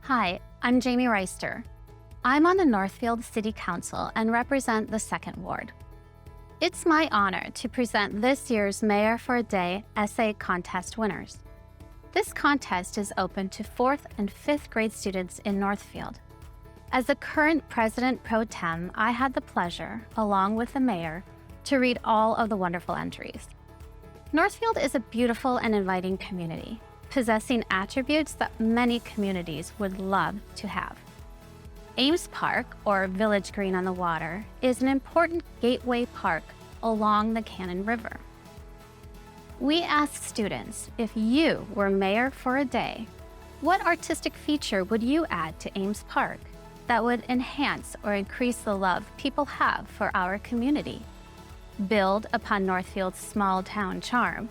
Hi, I'm Jami Reister. I'm on the Northfield City Council and represent the 2nd Ward. It's my honor to present this year's Mayor for a Day essay contest winners. This contest is open to 4th and 5th grade students in Northfield. As the current President Pro Tem, I had the pleasure, along with the Mayor, to read all of the wonderful entries. Northfield is a beautiful and inviting community, possessing attributes that many communities would love to have. Ames Park, or Village Green on the Water, is an important gateway park along the Cannon River. We asked students, if you were mayor for a day, what artistic feature would you add to Ames Park that would enhance or increase the love people have for our community, build upon Northfield's small town charm,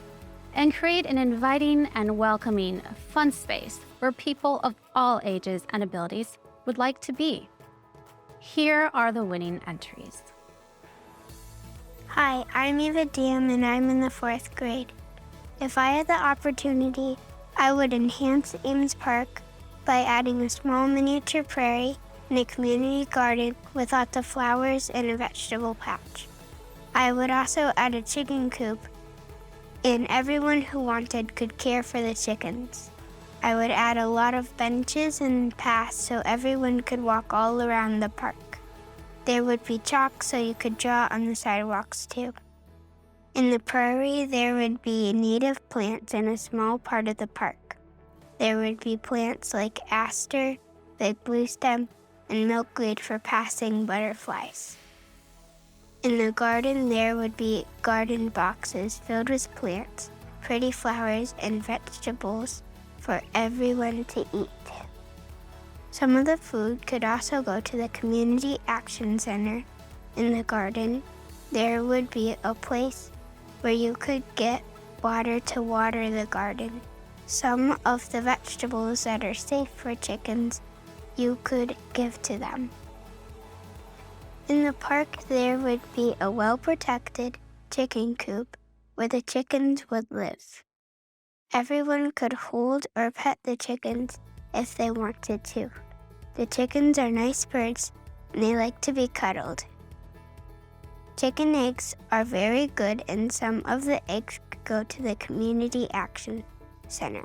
and create an inviting and welcoming, fun space where people of all ages and abilities would like to be? Here are the winning entries. Hi, I'm Eva Diem and I'm in the 4th grade. If I had the opportunity, I would enhance Ames Park by adding a small miniature prairie and a community garden with lots of flowers and a vegetable patch. I would also add a chicken coop, and everyone who wanted could care for the chickens. I would add a lot of benches and paths so everyone could walk all around the park. There would be chalk so you could draw on the sidewalks too. In the prairie, there would be native plants in a small part of the park. There would be plants like aster, big bluestem, and milkweed for passing butterflies. In the garden, there would be garden boxes filled with plants, pretty flowers, and vegetables for everyone to eat. Some of the food could also go to the Community Action Center. In the garden, there would be a place where you could get water to water the garden. Some of the vegetables that are safe for chickens, you could give to them. In the park, there would be a well-protected chicken coop where the chickens would live. Everyone could hold or pet the chickens if they wanted to. The chickens are nice birds and they like to be cuddled. Chicken eggs are very good and some of the eggs could go to the Community Action Center.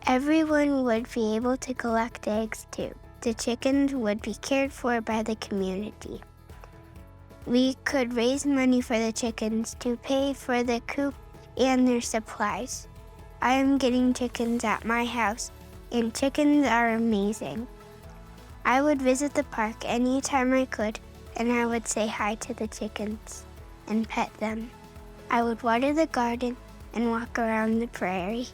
Everyone would be able to collect eggs too. The chickens would be cared for by the community. We could raise money for the chickens to pay for the coop and their supplies. I am getting chickens at my house, and chickens are amazing. I would visit the park anytime I could, and I would say hi to the chickens and pet them. I would water the garden and walk around the prairie.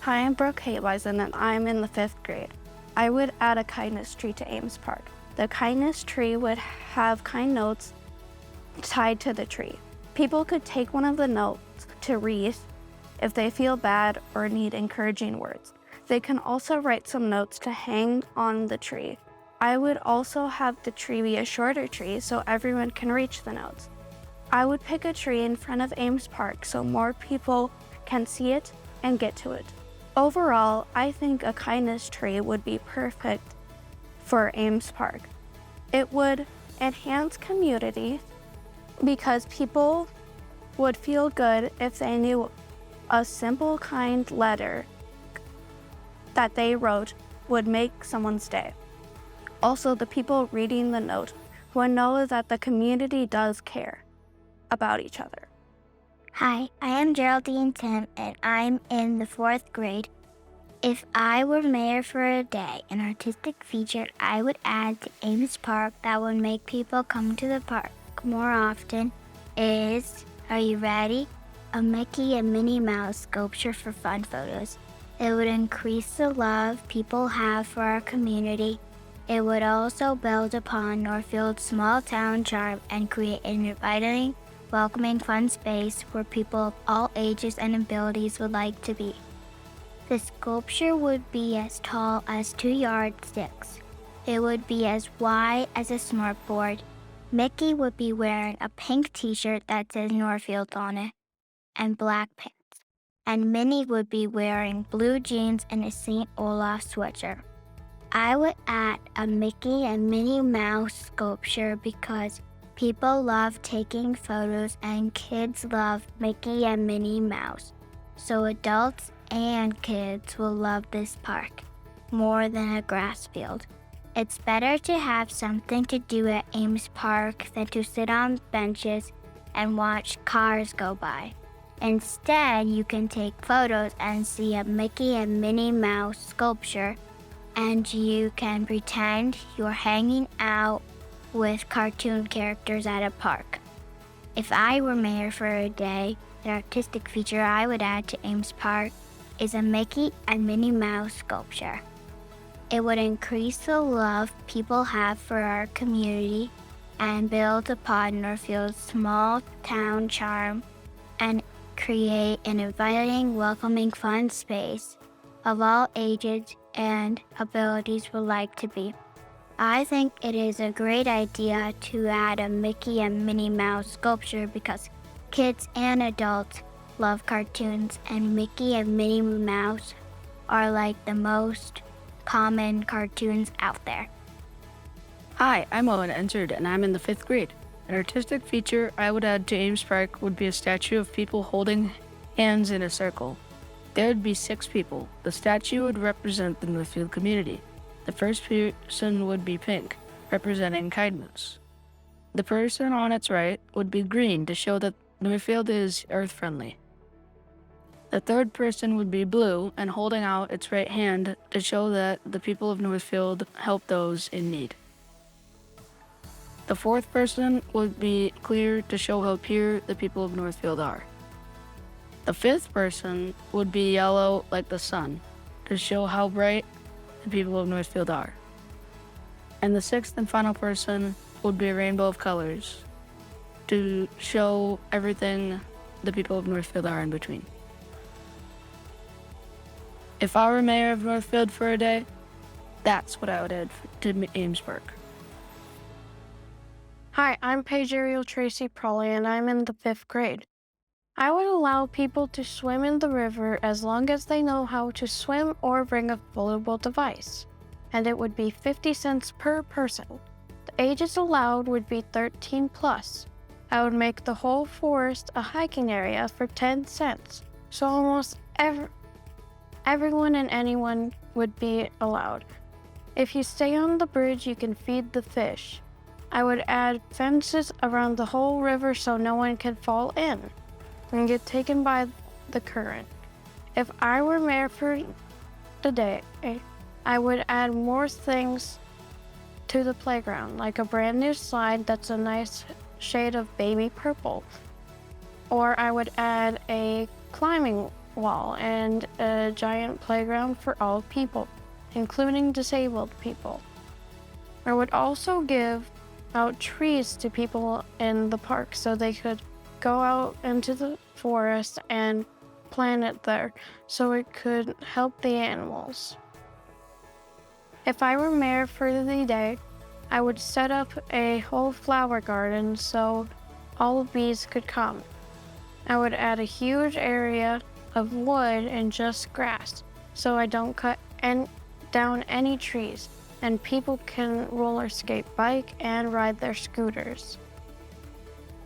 Hi, I'm Brooke, and I'm in the 5th grade. I would add a kindness tree to Ames Park. The kindness tree would have kind notes tied to the tree. People could take one of the notes to read if they feel bad or need encouraging words. They can also write some notes to hang on the tree. I would also have the tree be a shorter tree so everyone can reach the notes. I would pick a tree in front of Ames Park so more people can see it and get to it. Overall, I think a kindness tree would be perfect for Ames Park. It would enhance community because people would feel good if they knew a simple, kind letter that they wrote would make someone's day. Also, the people reading the note would know that the community does care about each other. Hi, I am Geraldine Tim and I'm in the 4th grade. If I were mayor for a day, an artistic feature I would add to Ames Park that would make people come to the park more often is, are you ready? A Mickey and Minnie Mouse sculpture for fun photos. It would increase the love people have for our community. It would also build upon Northfield's small town charm and create an inviting, welcoming, fun space where people of all ages and abilities would like to be. The sculpture would be as tall as 2 yardsticks. It would be as wide as a smartboard. Mickey would be wearing a pink t-shirt that says Northfield on it, and black pants. and Minnie would be wearing blue jeans and a St. Olaf sweatshirt. I would add a Mickey and Minnie Mouse sculpture because people love taking photos and kids love Mickey and Minnie Mouse. So adults and kids will love this park more than a grass field. It's better to have something to do at Ames Park than to sit on benches and watch cars go by. Instead, you can take photos and see a Mickey and Minnie Mouse sculpture, and you can pretend you're hanging out with cartoon characters at a park. If I were mayor for a day, the artistic feature I would add to Ames Park is a Mickey and Minnie Mouse sculpture. It would increase the love people have for our community and build upon Northfield's small town charm and create an inviting, welcoming, fun space of all ages and abilities would like to be. I think it is a great idea to add a Mickey and Minnie Mouse sculpture because kids and adults love cartoons, and Mickey and Minnie Mouse are like the most common cartoons out there. Hi, I'm Owen, entered, and I'm in the 5th grade. An artistic feature I would add to Ames Park would be a statue of people holding hands in a circle. There would be 6 people. The statue would represent the Northfield community. The first person would be pink, representing kindness. The person on its right would be green to show that Northfield is earth-friendly. The third person would be blue and holding out its right hand to show that the people of Northfield help those in need. The fourth person would be clear to show how pure the people of Northfield are. The fifth person would be yellow like the sun to show how bright the people of Northfield are. And the sixth and final person would be a rainbow of colors to show everything the people of Northfield are in between. If I were mayor of Northfield for a day, that's what I would add to Ames Park. Hi, I'm Paigeriel Tracy Prawley, and I'm in the 5th grade. I would allow people to swim in the river as long as they know how to swim or bring a floatable device, and it would be 50 cents per person. The ages allowed would be 13 plus. I would make the whole forest a hiking area for 10 cents, so almost everyone and anyone would be allowed. If you stay on the bridge, you can feed the fish. I would add fences around the whole river so no one can fall in and get taken by the current. If I were mayor for the day, I would add more things to the playground, like a brand new slide that's a nice shade of baby purple. Or I would add a climbing wall and a giant playground for all people, including disabled people. I would also give out trees to people in the park so they could go out into the forest and plant it there so it could help the animals. If I were mayor for the day, I would set up a whole flower garden so all the bees could come. I would add a huge area of wood and just grass so I don't cut down any trees, and people can roller skate, bike, and ride their scooters.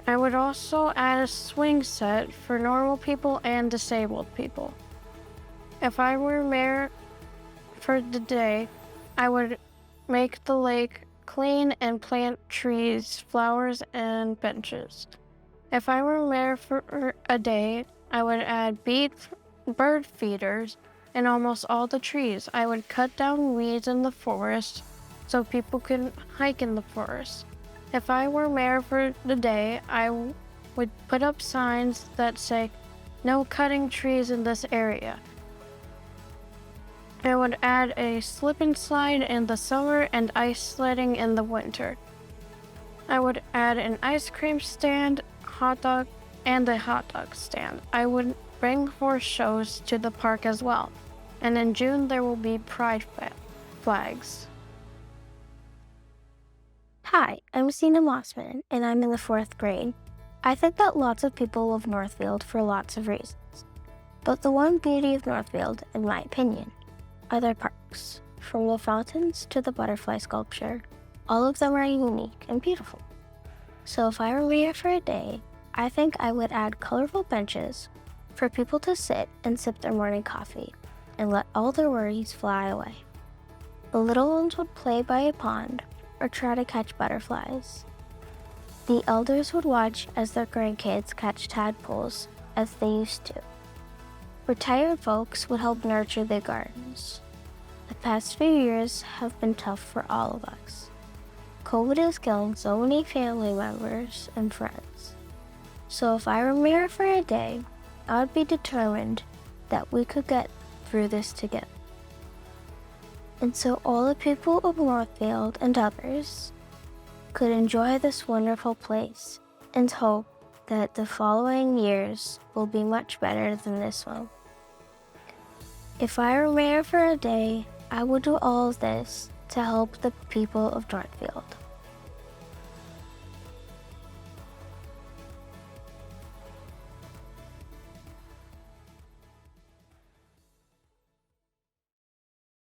I would also add a swing set for normal people and disabled people. If I were mayor for the day, I would make the lake clean and plant trees, flowers, and benches. If I were mayor for a day, I would add bird feeders in almost all the trees. I would cut down weeds in the forest so people can hike in the forest. If I were mayor for the day, I would put up signs that say, "No cutting trees in this area." I would add a slip and slide in the summer and ice sledding in the winter. I would add an ice cream stand, and a hot dog stand. I would bring horse shows to the park as well. And in June, there will be pride flags. Hi, I'm Sena Mossman, and I'm in the 4th grade. I think that lots of people love Northfield for lots of reasons. But the one beauty of Northfield, in my opinion, are their parks. From the fountains to the butterfly sculpture, all of them are unique and beautiful. So if I were mayor for a day, I think I would add colorful benches for people to sit and sip their morning coffee and let all their worries fly away. The little ones would play by a pond or try to catch butterflies. The elders would watch as their grandkids catch tadpoles as they used to. Retired folks would help nurture the gardens. The past few years have been tough for all of us. COVID is killing so many family members and friends. So if I were mayor for a day, I would be determined that we could get through this together. And so all the people of Northfield and others could enjoy this wonderful place and hope that the following years will be much better than this one. If I were mayor for a day, I would do all of this to help the people of Northfield.